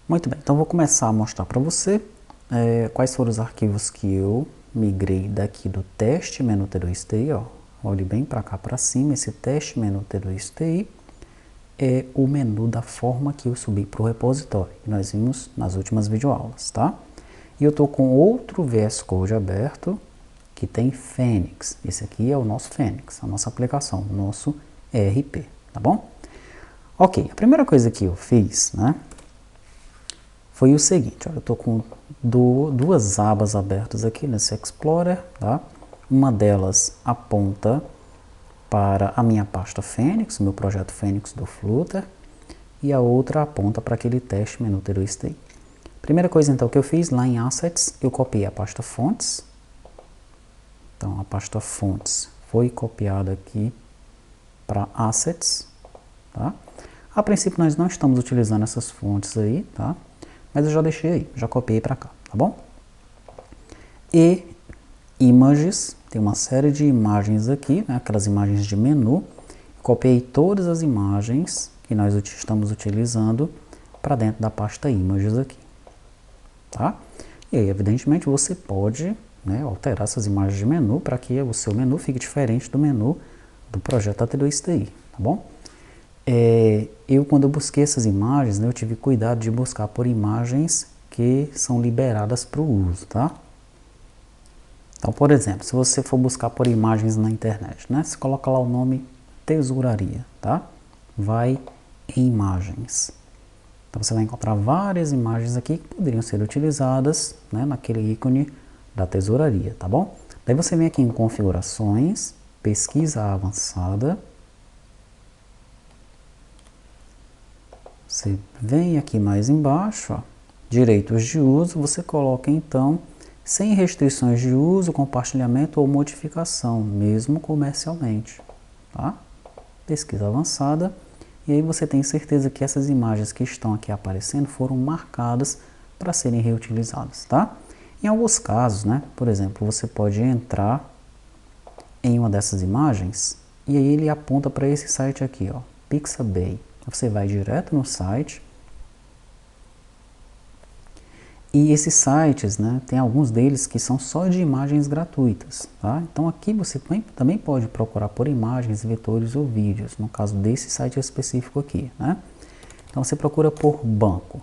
Muito bem, então vou começar a mostrar para você quais foram os arquivos que eu migrei daqui do teste menu T2TI, ó. Olhe bem para cá para cima, esse teste menu T2TI é o menu da forma que eu subi para o repositório, que nós vimos nas últimas videoaulas, tá? E eu estou com outro VS Code aberto, que tem Fênix. Esse aqui é o nosso Fênix, a nossa aplicação, o nosso ERP, tá bom? Ok, a primeira coisa que eu fiz, né, foi o seguinte, ó, eu estou com duas abas abertas aqui nesse Explorer, tá? Uma delas aponta para a minha pasta Fênix, o meu projeto Fênix do Flutter, e a outra aponta para aquele teste menu T2TI. Primeira coisa então que eu fiz, lá em Assets, eu copiei a pasta Fontes. Então a pasta Fontes foi copiada aqui para Assets, tá? A princípio nós não estamos utilizando essas fontes aí, tá? Mas eu já deixei aí, já copiei para cá, tá bom? E Images, tem uma série de imagens aqui, né, aquelas imagens de menu. Copiei todas as imagens que nós estamos utilizando para dentro da pasta Images aqui, tá? E aí, evidentemente, você pode, né, alterar essas imagens de menu para que o seu menu fique diferente do menu do projeto T2TI, tá bom? Quando eu busquei essas imagens, né, eu tive cuidado de buscar por imagens que são liberadas para o uso, tá? Então, por exemplo, se você for buscar por imagens na internet, né, você coloca lá o nome tesouraria, tá? Vai em imagens. Então, você vai encontrar várias imagens aqui que poderiam ser utilizadas, né, naquele ícone da tesouraria, tá bom? Daí você vem aqui em configurações, pesquisa avançada. Você vem aqui mais embaixo, ó, direitos de uso, você coloca então sem restrições de uso, compartilhamento ou modificação, mesmo comercialmente, tá? Pesquisa avançada, e aí você tem certeza que essas imagens que estão aqui aparecendo foram marcadas para serem reutilizadas, tá? Em alguns casos, né, por exemplo, você pode entrar em uma dessas imagens e aí ele aponta para esse site aqui, ó, Pixabay. Você vai direto no site. E esses sites, né, tem alguns deles que são só de imagens gratuitas, tá? Então aqui você também pode procurar por imagens, vetores ou vídeos, no caso desse site específico aqui, né? Então você procura por banco.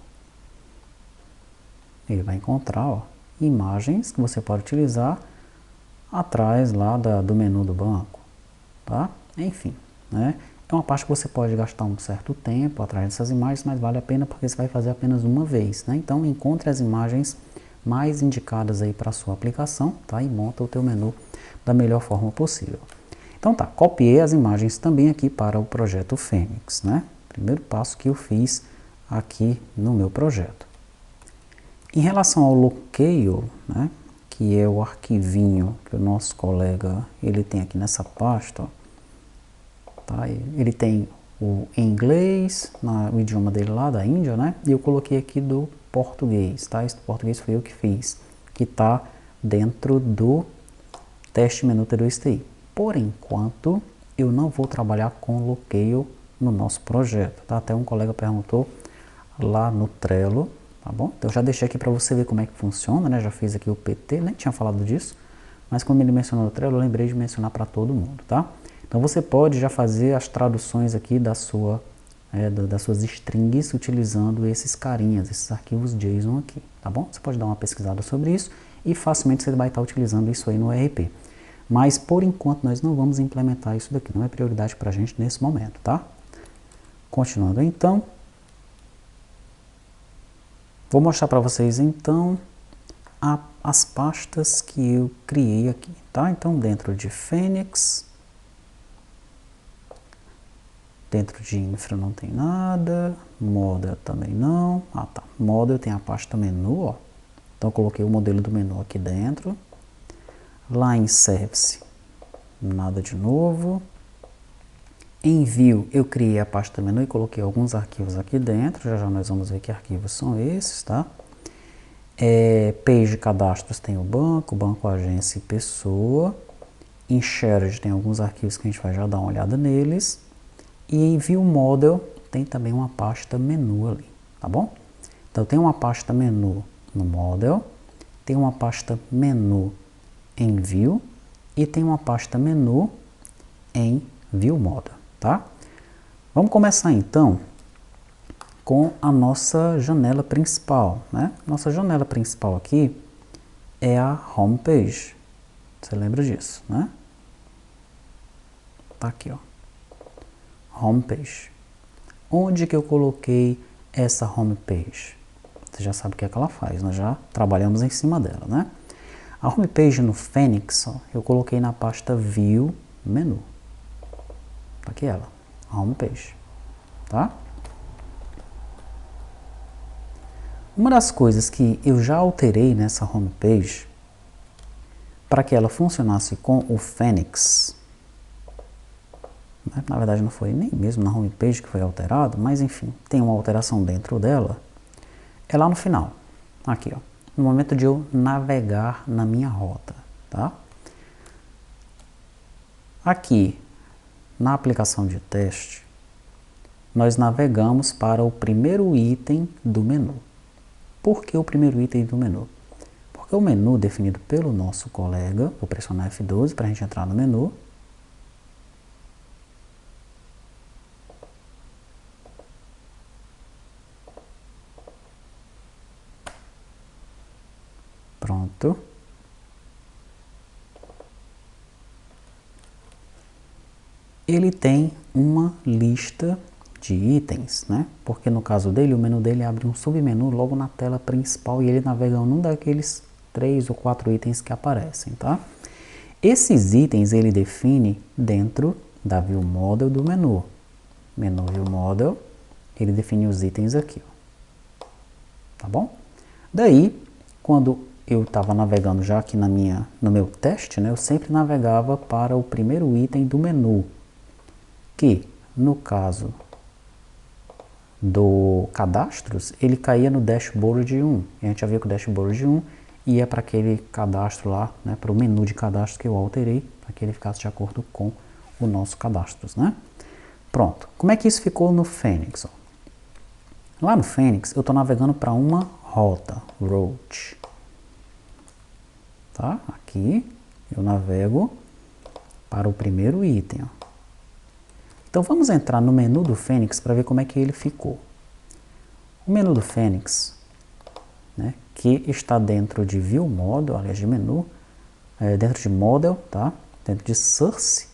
Ele vai encontrar, ó, imagens que você pode utilizar atrás lá do menu do banco, tá? Enfim, né? É uma parte que você pode gastar um certo tempo atrás dessas imagens, mas vale a pena porque você vai fazer apenas uma vez, né? Então encontre as imagens mais indicadas aí para a sua aplicação, tá? E monta o teu menu da melhor forma possível. Então tá, copiei as imagens também aqui para o projeto Fênix, né? Primeiro passo que eu fiz aqui no meu projeto. Em relação ao Locale, né, que é o arquivinho que o nosso colega ele tem aqui nessa pasta, ó, tá? Ele tem o em inglês, o idioma dele lá da Índia, né? E eu coloquei aqui do português, tá? Esse português foi eu que fiz, que está dentro do teste menu T2TI. Por enquanto, eu não vou trabalhar com Locale no nosso projeto, tá? Até um colega perguntou lá no Trello, tá bom? Então, eu já deixei aqui para você ver como é que funciona, né? Já fiz aqui o PT, nem tinha falado disso, mas como ele mencionou no Trello, eu lembrei de mencionar para todo mundo, tá? Então você pode já fazer as traduções aqui das suas strings utilizando esses carinhas, esses arquivos JSON aqui, tá bom? Você pode dar uma pesquisada sobre isso e facilmente você vai estar utilizando isso aí no ERP. Mas por enquanto nós não vamos implementar isso daqui, não é prioridade para a gente nesse momento, tá? Continuando então, vou mostrar para vocês então as pastas que eu criei aqui, tá? Então dentro de Fênix, dentro de infra não tem nada, model também não, tá, model tem a pasta menu, ó, então eu coloquei o modelo do menu aqui dentro, lá em service, nada de novo, em view eu criei a pasta menu e coloquei alguns arquivos aqui dentro, já nós vamos ver que arquivos são esses, tá? Page cadastros tem o banco, agência e pessoa, em shared tem alguns arquivos que a gente vai já dar uma olhada neles, e em View Model tem também uma pasta menu ali, tá bom? Então, tem uma pasta menu no Model, tem uma pasta menu em View e tem uma pasta menu em View Model, tá? Vamos começar então com a nossa janela principal, né? Nossa janela principal aqui é a Homepage. Você lembra disso, né? Tá aqui, ó. Homepage. Onde que eu coloquei essa homepage? Você já sabe o que é que ela faz, nós já trabalhamos em cima dela, né? A homepage no Phoenix, ó, eu coloquei na pasta View Menu. Tá aqui ela, a homepage, tá? Uma das coisas que eu já alterei nessa homepage para que ela funcionasse com o Phoenix, né? Na verdade não foi nem mesmo na homepage que foi alterado, mas enfim, tem uma alteração dentro dela, é lá no final, aqui ó, no momento de eu navegar na minha rota, tá? Aqui, na aplicação de teste, nós navegamos para o primeiro item do menu. Por que o primeiro item do menu? Porque o menu definido pelo nosso colega, vou pressionar F12 para a gente entrar no menu. Pronto. Ele tem uma lista de itens, né? Porque no caso dele, o menu dele abre um submenu logo na tela principal e ele navega num daqueles 3 ou 4 itens que aparecem, tá? Esses itens ele define dentro da View Model do menu. Menu View Model, ele define os itens aqui, ó. Tá bom? Daí, quando eu estava navegando já aqui no meu teste, né, eu sempre navegava para o primeiro item do menu, que no caso do cadastros, ele caía no dashboard 1. E a gente já viu que o dashboard 1 ia para aquele cadastro lá, né, para o menu de cadastro que eu alterei, para que ele ficasse de acordo com o nosso cadastros, né? Pronto. Como é que isso ficou no Phoenix? Ó? Lá no Phoenix, eu estou navegando para uma rota, route. Tá? Aqui eu navego para o primeiro item. Ó. Então vamos entrar no menu do Phoenix para ver como é que ele ficou. O menu do Phoenix, né, que está dentro de View Model, aliás de menu, dentro de Model, tá? Dentro de Source,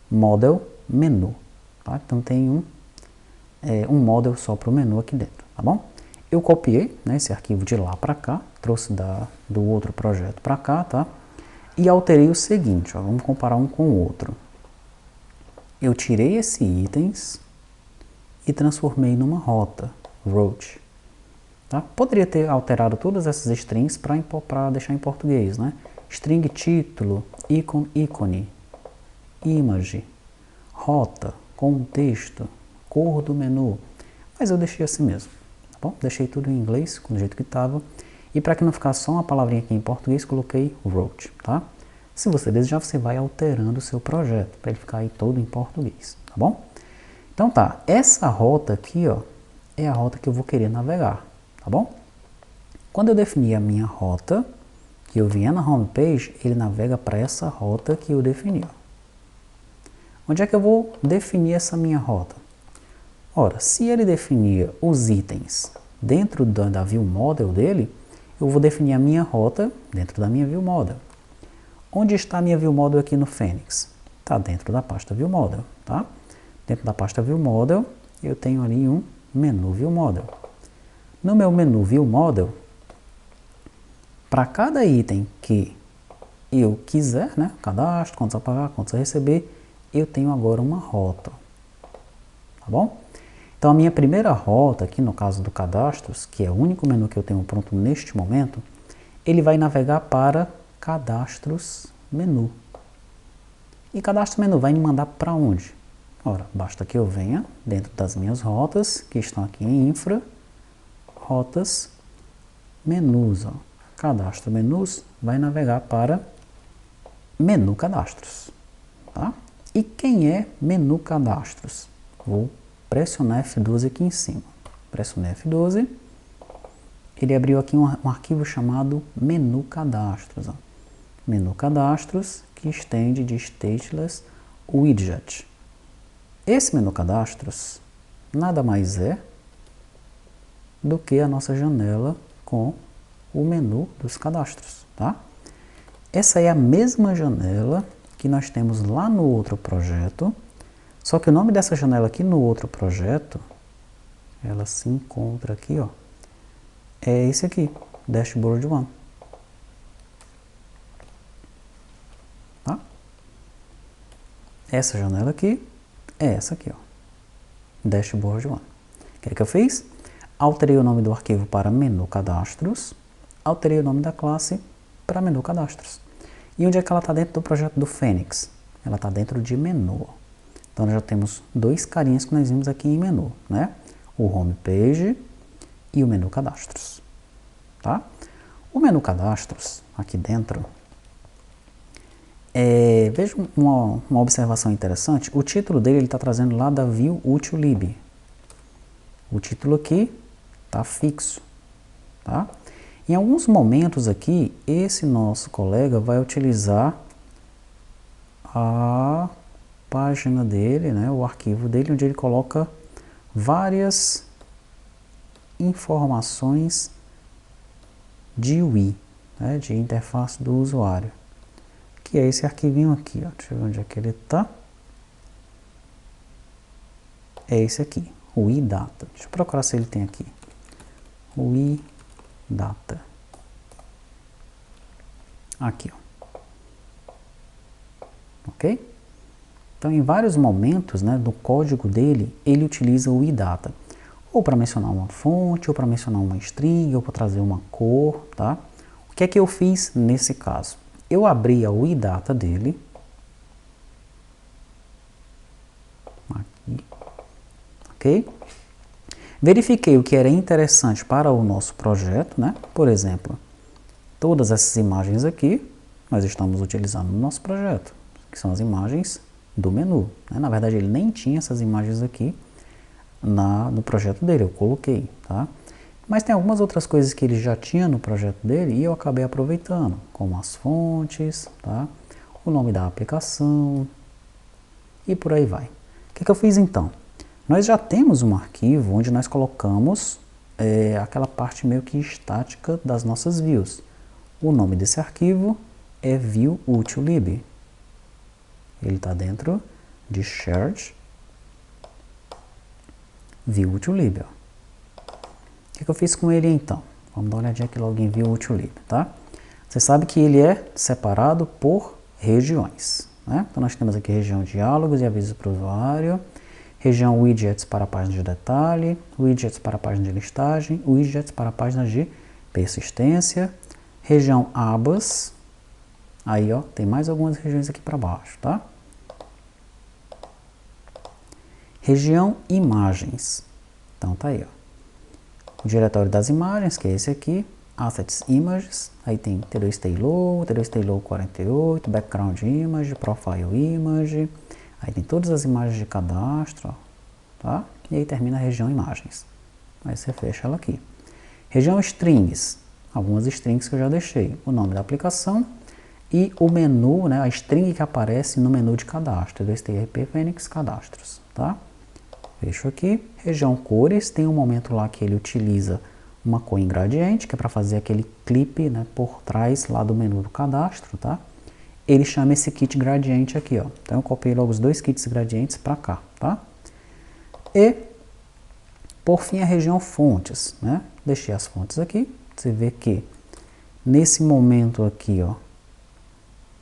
Model, Menu. Tá? Então tem um model só para o menu aqui dentro, tá bom? Eu copiei, né, esse arquivo de lá para cá, trouxe do outro projeto para cá, tá? E alterei o seguinte, ó, vamos comparar um com o outro. Eu tirei esses itens e transformei numa rota, route. Tá? Poderia ter alterado todas essas strings para deixar em português, né? String título, ícone, image, rota, contexto, cor do menu. Mas eu deixei assim mesmo. Tá bom? Deixei tudo em inglês, do jeito que estava. E para que não ficasse só uma palavrinha aqui em português, coloquei route, tá? Se você desejar, você vai alterando o seu projeto, para ele ficar aí todo em português, tá bom? Então tá, essa rota aqui, ó, é a rota que eu vou querer navegar, tá bom? Quando eu definir a minha rota, que eu vier na homepage, ele navega para essa rota que eu defini, ó. Onde é que eu vou definir essa minha rota? Ora, se ele definir os itens dentro da View Model dele, eu vou definir a minha rota dentro da minha View Model. Onde está a minha View Model aqui no Phoenix? Está dentro da pasta View Model, tá? Dentro da pasta View Model, eu tenho ali um menu View Model. No meu menu View Model, para cada item que eu quiser, né? Cadastro, contas a pagar, contas a receber, eu tenho agora uma rota, tá bom? Então a minha primeira rota aqui, no caso do cadastros, que é o único menu que eu tenho pronto neste momento, ele vai navegar para cadastros menu. E cadastro menu vai me mandar para onde? Ora, basta que eu venha dentro das minhas rotas, que estão aqui em infra, rotas, menus. Ó. Cadastro menus vai navegar para menu cadastros. Tá? E quem é menu cadastros? Vou pressionar F12 aqui em cima. Pressionei F12. ele abriu aqui um arquivo chamado menu cadastros. Ó. Menu cadastros que estende de stateless widget. Esse menu cadastros nada mais é do que a nossa janela com o menu dos cadastros, tá? Essa é a mesma janela que nós temos lá no outro projeto, só que o nome dessa janela aqui no outro projeto, ela se encontra aqui, ó, é esse aqui, Dashboard One. Tá? Essa janela aqui é essa aqui, ó, Dashboard One. O que é que eu fiz? Alterei o nome do arquivo para menu cadastros, alterei o nome da classe para menu cadastros. E onde é que ela está dentro do projeto do Fênix? Ela está dentro de menu. Então, nós já temos dois carinhas que nós vimos aqui em menu, né? O Home Page e o menu cadastros, tá? O menu cadastros, aqui dentro, veja uma observação interessante. O título dele está trazendo lá da View Util-lib. O título aqui está fixo, tá? Em alguns momentos aqui, esse nosso colega vai utilizar a página dele, né, o arquivo dele, onde ele coloca várias informações de UI, né, de interface do usuário, que é esse arquivinho aqui, ó. Deixa eu ver onde é que ele está. É esse aqui, UI Data. Deixa eu procurar se ele tem aqui. UI Data. Aqui, ó. Ok? Então, em vários momentos, né, do código dele, ele utiliza o IData, ou para mencionar uma fonte, ou para mencionar uma string, ou para trazer uma cor, tá? O que é que eu fiz nesse caso? Eu abri a UIData dele, aqui, ok? Verifiquei o que era interessante para o nosso projeto, né? Por exemplo, todas essas imagens aqui, nós estamos utilizando no nosso projeto, que são as imagens do menu, né? Na verdade, ele nem tinha essas imagens aqui no projeto dele, eu coloquei, tá? Mas tem algumas outras coisas que ele já tinha no projeto dele e eu acabei aproveitando, como as fontes, tá? O nome da aplicação e por aí vai. O que eu fiz então? Nós já temos um arquivo onde nós colocamos aquela parte meio que estática das nossas views. O nome desse arquivo é View Util-lib. Ele está dentro de Shared View Util-lib. O que eu fiz com ele então? Vamos dar uma olhadinha aqui logo em View Util-lib, tá? Você sabe que ele é separado por regiões, né? Então nós temos aqui região diálogos e avisos para o usuário, região widgets para a página de detalhe, widgets para a página de listagem, widgets para a página de persistência, região abas. Aí, ó, tem mais algumas regiões aqui para baixo, tá? Região imagens. Então, tá aí, ó. O diretório das imagens, que é esse aqui. Assets Images. Aí tem Stay Low 48, Background Image, Profile Image. Aí tem todas as imagens de cadastro, ó, tá? E aí termina a região imagens. Aí você fecha ela aqui. Região strings. Algumas strings que eu já deixei. O nome da aplicação. E o menu, né, a string que aparece no menu de cadastro, do STRP Fênix Cadastros, tá? Fecho aqui. Região cores, tem um momento lá que ele utiliza uma cor em gradiente, que é para fazer aquele clipe, né, por trás lá do menu do cadastro, tá? Ele chama esse kit gradiente aqui, ó. Então eu copiei logo os dois kits gradientes para cá, tá? E, por fim, a região fontes, né? Deixei as fontes aqui. Você vê que nesse momento aqui, ó,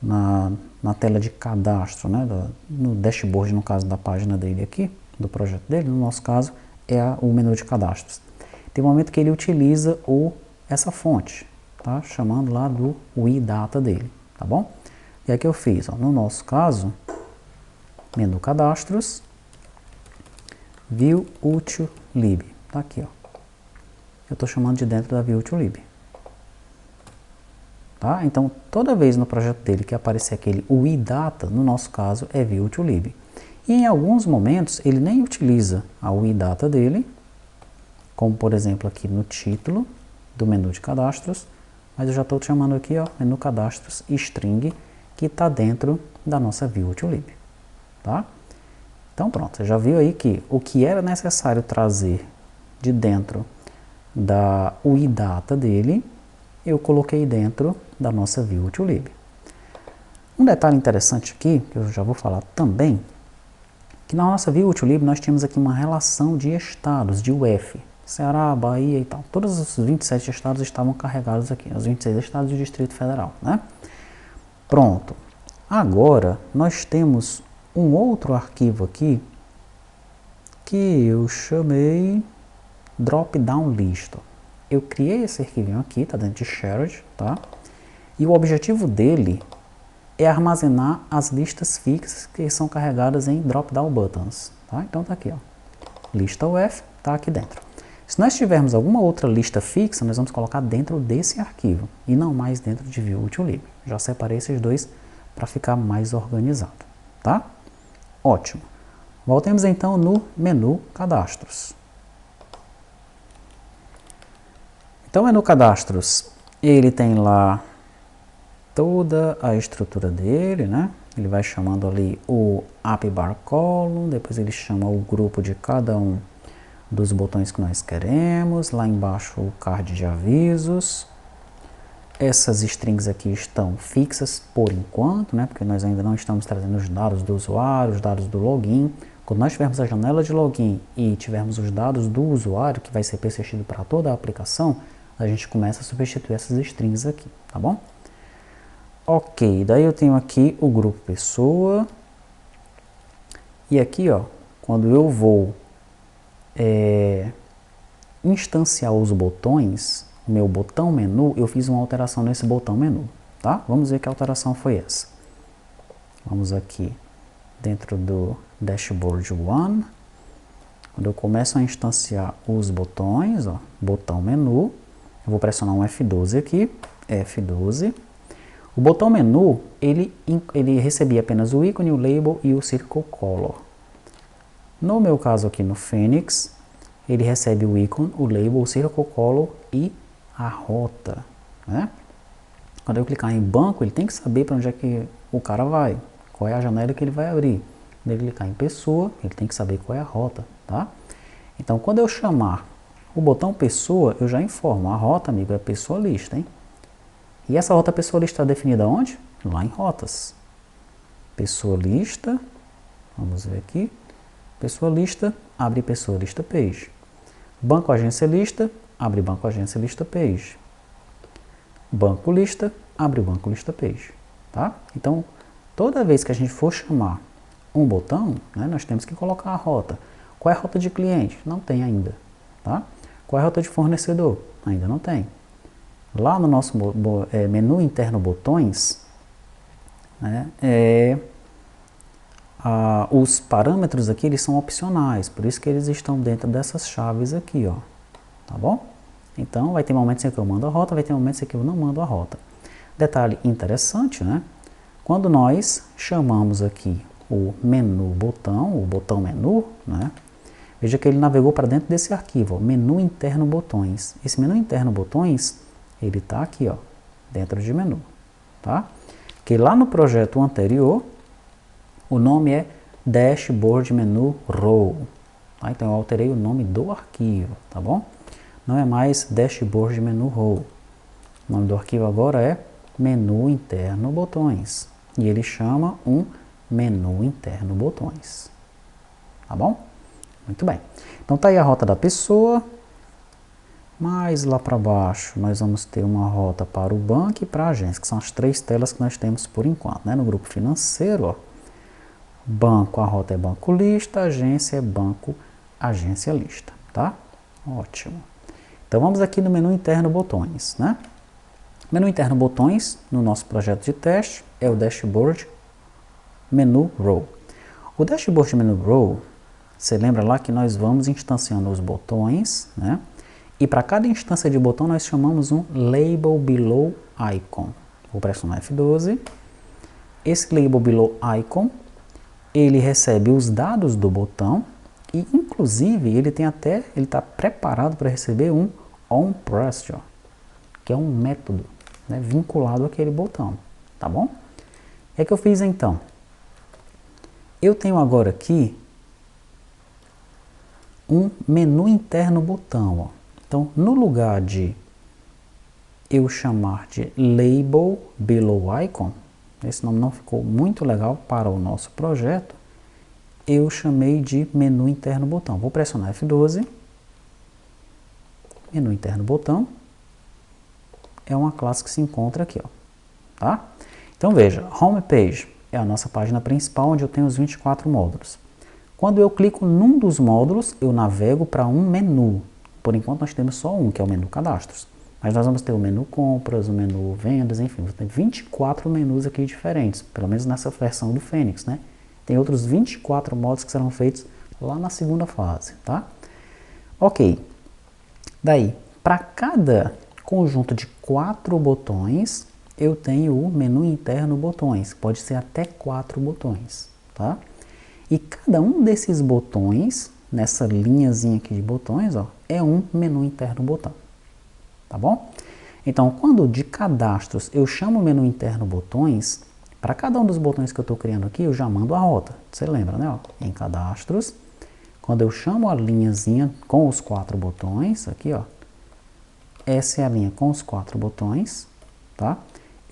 na tela de cadastro, né, no dashboard, no caso da página dele aqui, do projeto dele, no nosso caso, é o menu de cadastros. Tem um momento que ele utiliza essa fonte, tá? Chamando lá do UIData dele, tá bom? E aí que eu fiz, ó, no nosso caso, menu cadastros, View Util-lib, tá aqui, ó. Eu estou chamando de dentro da View Util-lib. Tá? Então, toda vez no projeto dele que aparecer aquele UIData, no nosso caso, é View Util-lib. E em alguns momentos, ele nem utiliza a UIData dele, como por exemplo aqui no título, do menu de cadastros, mas eu já estou chamando aqui, ó, menu cadastros string, que está dentro da nossa view utilib, tá? Então pronto, você já viu aí que o que era necessário trazer de dentro da UI data dele, eu coloquei dentro da nossa view utilib. Um detalhe interessante aqui, que eu já vou falar também, que na nossa view utilib nós tínhamos aqui uma relação de estados, de UF, Ceará, Bahia e tal. Todos os 27 estados estavam carregados aqui, os 26 estados do Distrito Federal, né? Pronto. Agora, nós temos um outro arquivo aqui, que eu chamei drop-down list. Eu criei esse arquivinho aqui, está dentro de shared, tá? E o objetivo dele é armazenar as listas fixas que são carregadas em drop-down buttons, tá? Então tá aqui, ó. Lista UF tá aqui dentro. Se nós tivermos alguma outra lista fixa, nós vamos colocar dentro desse arquivo e não mais dentro de view utilib. Já separei esses dois para ficar mais organizado, tá? Ótimo. Voltemos então no menu cadastros. Então, o menu cadastros, ele tem lá toda a estrutura dele, né? Ele vai chamando ali o app bar column, depois ele chama o grupo de cada um dos botões que nós queremos, lá embaixo o card de avisos. Essas strings aqui estão fixas por enquanto, né? Porque nós ainda não estamos trazendo os dados do usuário, os dados do login. Quando nós tivermos a janela de login e tivermos os dados do usuário, que vai ser persistido para toda a aplicação, a gente começa a substituir essas strings aqui, tá bom? Ok, daí eu tenho aqui o grupo pessoa, e aqui, ó, quando eu vou instanciar os botões, o meu botão menu, eu fiz uma alteração nesse botão menu, tá? Vamos ver que alteração foi essa. Vamos aqui dentro do dashboard one, quando eu começo a instanciar os botões, ó, botão menu, eu vou pressionar um F12 aqui, F12. O botão menu, ele recebia apenas o ícone, o label e o circle color. No meu caso aqui no Phoenix, ele recebe o ícone, o label, o circle color e a rota, né? Quando eu clicar em banco, ele tem que saber para onde é que o cara vai, qual é a janela que ele vai abrir. Quando ele clicar em pessoa, ele tem que saber qual é a rota, tá? Então, quando eu chamar o botão pessoa, eu já informo, a rota, amigo, é pessoa lista, hein? E essa rota pessoa lista está definida onde? Lá em rotas. Pessoa lista, vamos ver aqui, pessoa lista, abre pessoa lista page. Banco agência lista, abre banco agência lista page. Banco lista, abre o banco lista page, tá? Então, toda vez que a gente for chamar um botão, né, nós temos que colocar a rota. Qual é a rota de cliente? Não tem ainda, tá? Qual é a rota de fornecedor? Ainda não tem. Lá no nosso menu interno botões, né, os parâmetros aqui eles são opcionais, por isso que eles estão dentro dessas chaves aqui, ó, tá bom? Então vai ter momentos em que eu mando a rota, vai ter momentos em que eu não mando a rota. Detalhe interessante, né? Quando nós chamamos aqui o menu botão, o botão menu, né? Veja que ele navegou para dentro desse arquivo, ó, menu interno botões. Esse menu interno botões, ele está aqui, ó, dentro de menu, tá? Que lá no projeto anterior, o nome é Dashboard Menu Row, tá? Então eu alterei o nome do arquivo, tá bom? Não é mais Dashboard Menu Row. O nome do arquivo agora é Menu Interno Botões. E ele chama um Menu Interno Botões, tá bom? Muito bem. Então tá aí a rota da pessoa. Mais lá para baixo, nós vamos ter uma rota para o banco e para a agência, que são as três telas que nós temos por enquanto, né? No grupo financeiro, ó, banco, a rota é banco lista, agência é banco, agência lista, tá? Ótimo. Então vamos aqui no menu interno botões, né? Menu interno botões, no nosso projeto de teste, é o Dashboard Menu Row. O Dashboard Menu Row, você lembra lá que nós vamos instanciando os botões, né? E para cada instância de botão nós chamamos um Label Below Icon. Vou pressionar F12. Esse Label Below Icon, ele recebe os dados do botão e inclusive ele está preparado para receber um OnPressed, ó. que é um método, né, vinculado àquele botão, tá bom? O que eu fiz então? Eu tenho agora aqui um menu interno botão, ó. Então, no lugar de eu chamar de Label Below Icon, esse nome não ficou muito legal para o nosso projeto, eu chamei de menu interno botão. Vou pressionar F12, menu interno botão, é uma classe que se encontra aqui, ó, tá? Então veja, Homepage é a nossa página principal, onde eu tenho os 24 módulos. Quando eu clico num dos módulos, eu navego para um menu. Por enquanto nós temos só um, que é o menu Cadastros. Mas nós vamos ter o menu Compras, o menu Vendas, enfim, você tem 24 menus aqui diferentes, pelo menos nessa versão do Fênix, né? Tem outros 24 módulos que serão feitos lá na segunda fase, tá? Ok. Daí, para cada conjunto de 4 botões, eu tenho o menu interno botões, pode ser até 4 botões, tá? E cada um desses botões, nessa linhazinha aqui de botões, ó, é um menu interno botão, tá bom? Então, quando de cadastros eu chamo o menu interno botões, para cada um dos botões que eu estou criando aqui, eu já mando a rota. Você lembra, né? Ó, em cadastros, quando eu chamo a linhazinha com os 4 botões, aqui, ó, essa é a linha com os 4 botões, tá?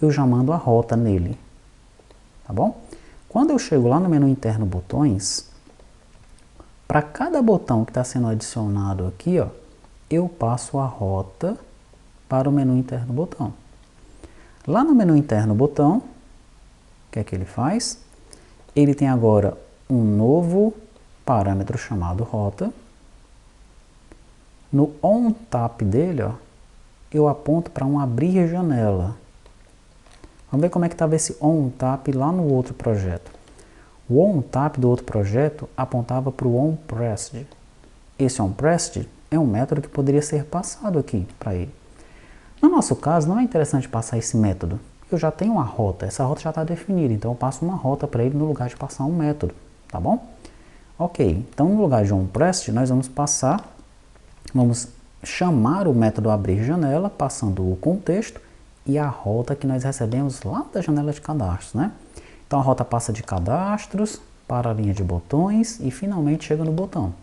Eu já mando a rota nele, tá bom? Quando eu chego lá no menu interno botões, para cada botão que está sendo adicionado aqui, ó, eu passo a rota para o menu interno botão. Lá no menu interno botão, o que é que ele faz? Ele tem agora um novo parâmetro chamado rota. No OnTap dele, ó, eu aponto para um abrir janela. Vamos ver como é que estava esse OnTap lá no outro projeto. O OnTap do outro projeto apontava para o OnPressed. Esse OnPressed é um método que poderia ser passado aqui para ele. No nosso caso, não é interessante passar esse método. Eu já tenho uma rota, essa rota já está definida, então eu passo uma rota para ele no lugar de passar um método, tá bom? Ok, então no lugar de OnPressed, nós vamos chamar o método abrir janela, passando o contexto e a rota que nós recebemos lá da janela de cadastros, né? Então a rota passa de cadastros para a linha de botões e finalmente chega no botão,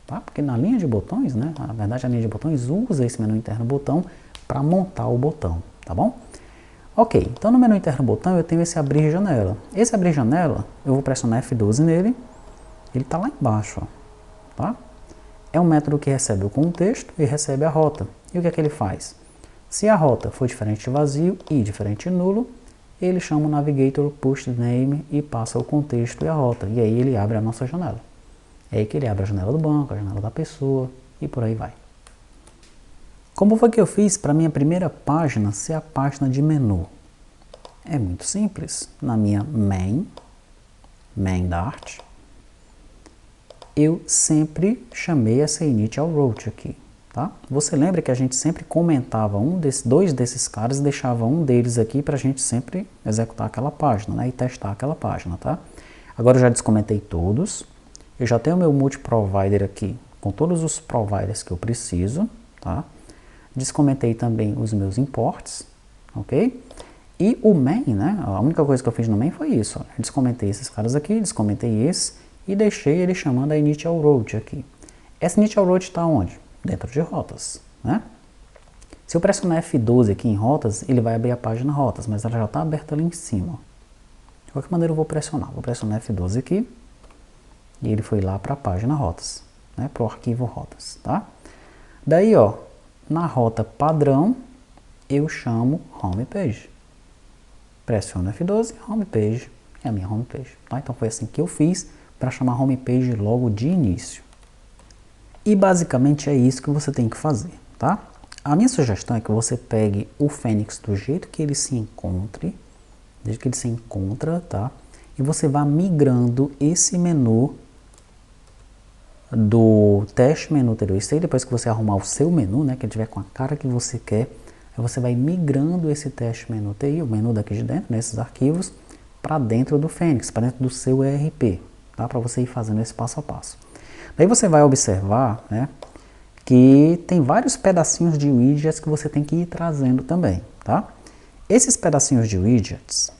tá? Porque na linha de botões, né? Na verdade a linha de botões usa esse menu interno botão para montar o botão, tá bom? Ok, então no menu interno botão eu tenho esse abrir janela. Esse abrir janela, eu vou pressionar F12 nele, ele está lá embaixo, ó, tá? É um método que recebe o contexto e recebe a rota. E o que é que ele faz? Se a rota for diferente de vazio e diferente de nulo, ele chama o navigator pushName e passa o contexto e a rota. E aí ele abre a nossa janela. É aí que ele abre a janela do banco, a janela da pessoa e por aí vai. Como foi que eu fiz para a minha primeira página ser a página de menu? É muito simples. Na minha main Dart, eu sempre chamei essa initial route aqui, tá? Você lembra que a gente sempre comentava dois desses caras e deixava um deles aqui para a gente sempre executar aquela página, né? E testar aquela página, tá? Agora eu já descomentei todos. Eu já tenho o meu multi-provider aqui com todos os providers que eu preciso, tá? Descomentei também os meus imports, ok? E o main, né? A única coisa que eu fiz no main foi isso. Ó. Descomentei esses caras aqui, descomentei esse e deixei ele chamando a initial route aqui. Essa initial route está onde? Dentro de rotas, né? Se eu pressionar F12 aqui em rotas, ele vai abrir a página rotas, mas ela já está aberta ali em cima. De qualquer maneira eu vou pressionar F12 aqui e ele foi lá para a página rotas, né? Para o arquivo rotas, tá? Daí, ó, na rota padrão, eu chamo homepage. Pressiono F12, homepage, é a minha homepage. Tá? Então foi assim que eu fiz para chamar homepage logo de início. E basicamente é isso que você tem que fazer, tá? A minha sugestão é que você pegue o Fênix do jeito que ele se encontre, desde que ele se encontra, tá? E você vá migrando esse menu do teste menu TDOST, depois que você arrumar o seu menu, né, que ele tiver com a cara que você quer, aí você vai migrando esse teste menu TI, o menu daqui de dentro, nesses arquivos, para dentro do Fênix, para dentro do seu ERP, tá? Para você ir fazendo esse passo a passo. Daí você vai observar, né, que tem vários pedacinhos de widgets que você tem que ir trazendo também, tá? Esses pedacinhos de widgets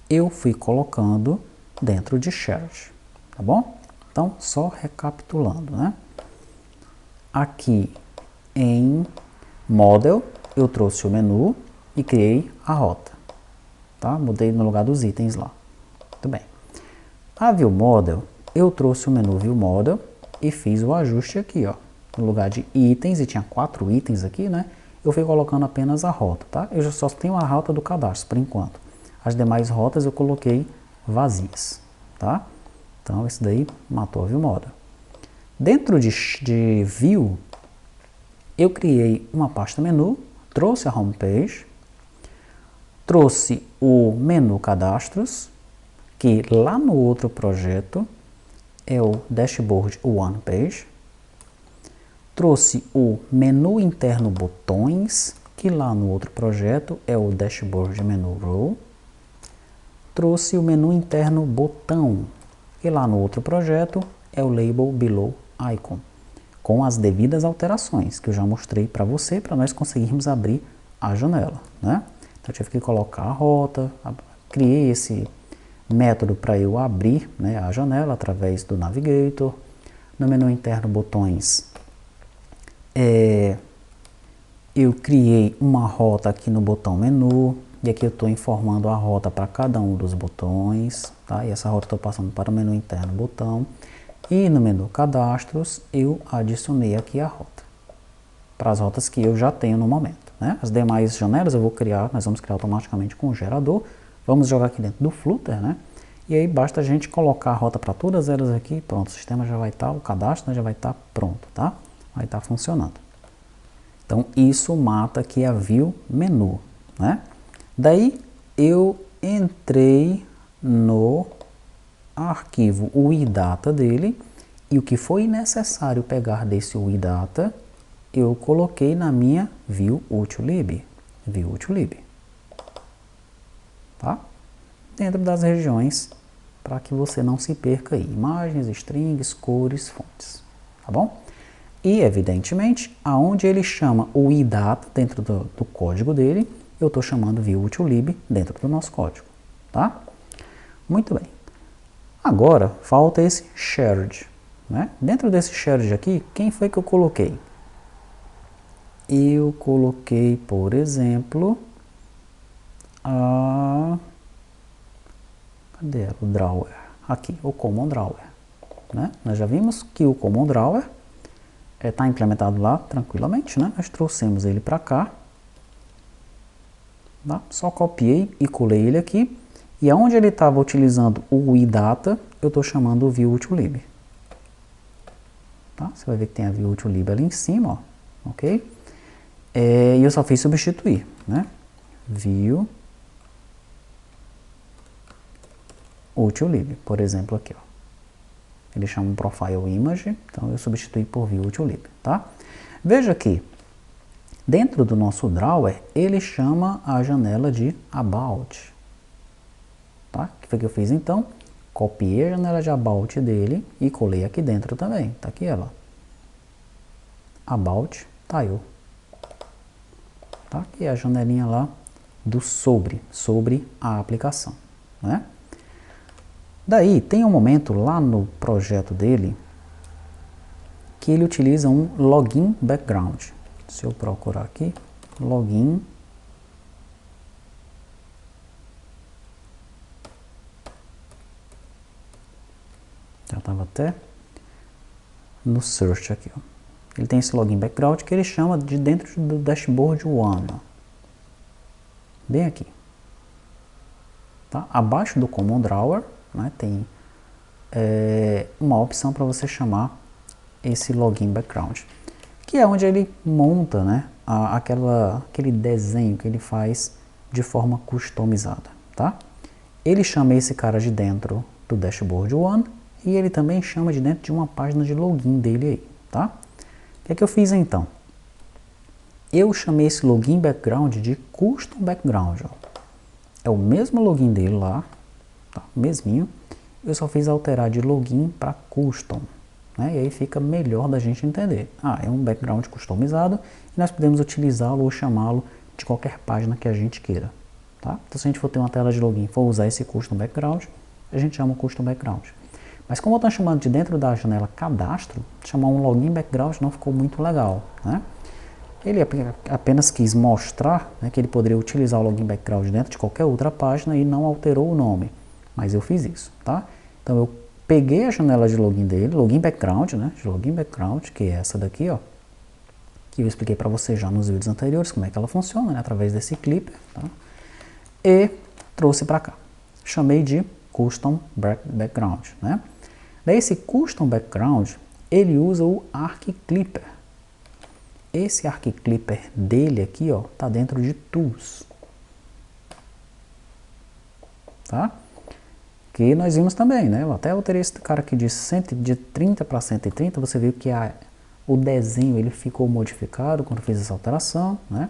eu fui colocando dentro de Shared, tá bom? Então, só recapitulando, né? Aqui em Model, eu trouxe o menu e criei a rota, tá? Mudei no lugar dos itens lá. Muito bem. A View Model, eu trouxe o menu View Model e fiz o ajuste aqui, ó. No lugar de itens, e tinha 4 itens aqui, né? Eu fui colocando apenas a rota, tá? Eu já só tenho a rota do cadastro, por enquanto. As demais rotas eu coloquei vazias, tá? Então, esse daí matou a View Model. Dentro de View, eu criei uma pasta menu, trouxe a Homepage, trouxe o menu Cadastros, que lá no outro projeto é o Dashboard One Page. Trouxe o menu interno Botões, que lá no outro projeto é o Dashboard Menu Row. Trouxe o menu interno Botão, que lá no outro projeto é o Label Below Icon, com as devidas alterações que eu já mostrei para você, para nós conseguirmos abrir a janela, né? Então eu tive que colocar a rota, criei esse método para eu abrir, né, a janela através do Navigator. No menu interno Botões, eu criei uma rota aqui no botão menu, e aqui eu estou informando a rota para cada um dos botões, tá? E essa rota eu estou passando para o menu interno botão. E no menu Cadastros, eu adicionei aqui a rota, para as rotas que eu já tenho no momento, né? As demais janelas eu vou criar, nós vamos criar automaticamente com o gerador. Vamos jogar aqui dentro do Flutter, né? E aí basta a gente colocar a rota para todas elas aqui, pronto, o sistema já vai estar, o cadastro, né, já vai estar pronto, tá? Vai estar funcionando. Então, isso mata aqui a View Menu, né? Daí, eu entrei no arquivo UIData dele, e o que foi necessário pegar desse UIData, eu coloquei na minha View Utilib, tá? Dentro das regiões, para que você não se perca aí, imagens, strings, cores, fontes, tá bom? E, evidentemente, aonde ele chama o IDATA dentro do código dele, eu estou chamando ViewUtilib dentro do nosso código, tá? Muito bem. Agora, falta esse shared, né? Dentro desse shared aqui, quem foi que eu coloquei? Eu coloquei, por exemplo, cadê o drawer? Aqui, o Common Drawer, né? Nós já vimos que o Common Drawer está implementado lá tranquilamente, né? Nós trouxemos ele para cá, tá? Só copiei e colei ele aqui, e aonde ele estava utilizando o IDATA, eu estou chamando o ViewUtilib, tá? Você vai ver que tem a ViewUtilib ali em cima, ó, ok? E eu só fiz substituir, né? ViewUtilib, por exemplo, aqui, ó. Ele chama um Profile Image, então eu substituí por ViewUtilib, tá? Veja que, dentro do nosso drawer, ele chama a janela de About, tá? O que foi que eu fiz então? Copiei a janela de About dele e colei aqui dentro também, tá aqui ela. About Tile, tá? Que é a janelinha lá do sobre a aplicação, né? Daí, tem um momento lá no projeto dele que ele utiliza um login background. Se eu procurar aqui, login já estava até no search aqui, ó. Ele tem esse login background que ele chama de dentro do dashboard one, ó. Bem aqui, tá? Abaixo do Common Drawer, né, tem uma opção para você chamar esse login background, que é onde ele monta, né, aquele desenho que ele faz de forma customizada, tá? Ele chama esse cara de dentro do dashboard one e ele também chama de dentro de uma página de login dele aí, tá? O que é que eu fiz então? Eu chamei esse login background de custom background, ó. É o mesmo login dele lá, tá? Mesminho. Eu só fiz alterar de login para custom, né? E aí fica melhor da gente entender. É um background customizado e nós podemos utilizá-lo ou chamá-lo de qualquer página que a gente queira. Tá? Então, se a gente for ter uma tela de login e for usar esse custom background, a gente chama custom background. Mas como eu estou chamando de dentro da janela cadastro, chamar um login background não ficou muito legal, né? Ele apenas quis mostrar, né, que ele poderia utilizar o login background dentro de qualquer outra página e não alterou o nome. Mas eu fiz isso, tá? Então eu peguei a janela de login dele, login background, né? De login background, que é essa daqui, ó. Que eu expliquei para você já nos vídeos anteriores como é que ela funciona, né? Através desse clipper, tá? E trouxe para cá. Chamei de custom background, né? Daí esse custom background, ele usa o Arc Clipper. Esse Arc Clipper dele aqui, ó, tá dentro de Tools. Tá? Que nós vimos também, né? Eu até alterei esse cara aqui de 30 para 130, você viu que o desenho ele ficou modificado quando fiz essa alteração, né?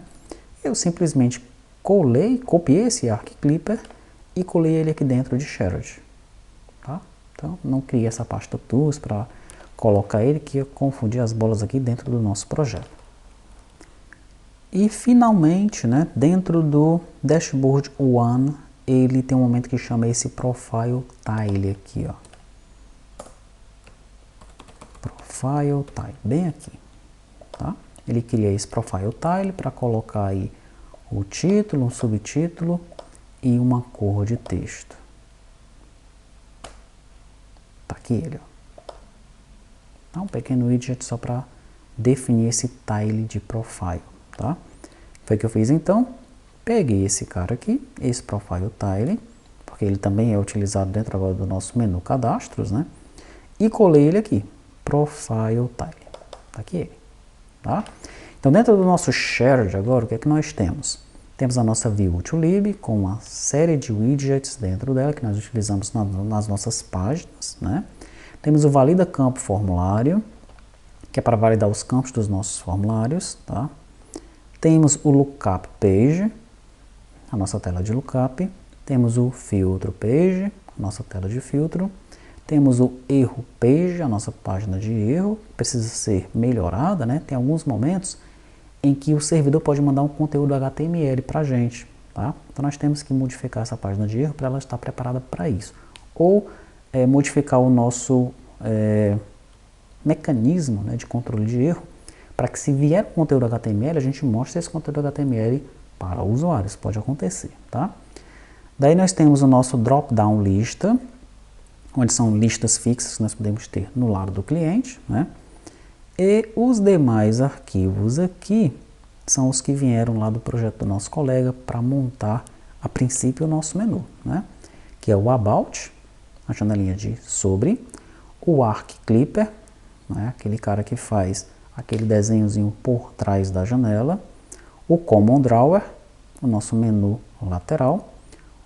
Eu simplesmente copiei esse Arc Clipper e colei ele aqui dentro de Shared. Tá? Então, não criei essa pasta Tools para colocar ele, que ia confundir as bolas aqui dentro do nosso projeto. E finalmente, né, dentro do Dashboard One, ele tem um momento que chama esse Profile Tile aqui, ó. Profile Tile, bem aqui, tá? Ele cria esse Profile Tile para colocar aí o título, um subtítulo e uma cor de texto. Tá aqui ele, ó. Tá, um pequeno widget só para definir esse tile de profile, tá? Foi o que eu fiz então. Peguei esse cara aqui, esse Profile Tile, porque ele também é utilizado dentro agora do nosso menu Cadastros, né? E colei ele aqui, Profile Tile. Tá aqui ele, tá? Então, dentro do nosso Shared agora, o que é que nós temos? Temos a nossa View to Lib com uma série de widgets dentro dela que nós utilizamos nas nossas páginas, né? Temos o Valida Campo Formulário, que é para validar os campos dos nossos formulários, tá? Temos o Lookup Page, a nossa tela de lookup. Temos o Filtro Page, a nossa tela de filtro. Temos o Erro Page, a nossa página de erro, precisa ser melhorada, né? Tem alguns momentos em que o servidor pode mandar um conteúdo HTML para a gente, tá? Então nós temos que modificar essa página de erro para ela estar preparada para isso. Ou modificar o nosso mecanismo, né, de controle de erro, para que se vier conteúdo HTML, a gente mostre esse conteúdo HTML para o usuário. Isso pode acontecer, tá? Daí nós temos o nosso drop-down lista, onde são listas fixas que nós podemos ter no lado do cliente, né? E os demais arquivos aqui são os que vieram lá do projeto do nosso colega para montar, a princípio, o nosso menu, né? Que é o About, a janelinha de sobre, o Arc Clipper, né? Aquele cara que faz aquele desenhozinho por trás da janela, o Common Drawer, o nosso menu lateral,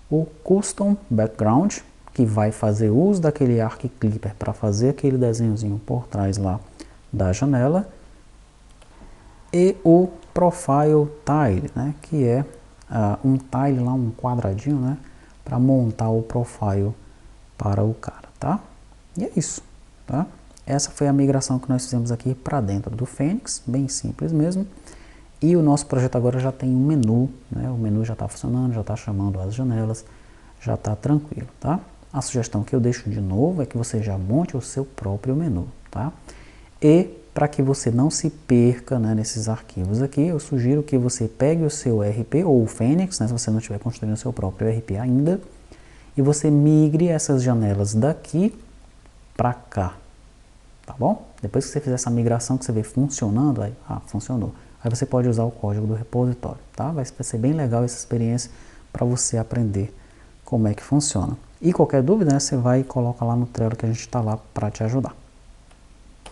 o Custom Background, que vai fazer uso daquele Arc Clipper para fazer aquele desenhozinho por trás lá da janela, e o Profile Tile, né, que é um tile lá, um quadradinho, né, para montar o profile para o cara, tá? E é isso, tá? Essa foi a migração que nós fizemos aqui para dentro do Fênix, bem simples mesmo. E o nosso projeto agora já tem um menu, né? O menu já está funcionando, já está chamando as janelas, já está tranquilo, tá? A sugestão que eu deixo de novo é que você já monte o seu próprio menu, tá? E para que você não se perca, né, nesses arquivos aqui, eu sugiro que você pegue o seu RP ou o Fênix, né, se você não estiver construindo o seu próprio RP ainda, e você migre essas janelas daqui para cá, tá bom? Depois que você fizer essa migração, que você vê funcionando, aí, funcionou. Aí você pode usar o código do repositório, tá? Vai ser bem legal essa experiência para você aprender como é que funciona. E qualquer dúvida, né, você vai e coloca lá no Trello que a gente está lá para te ajudar.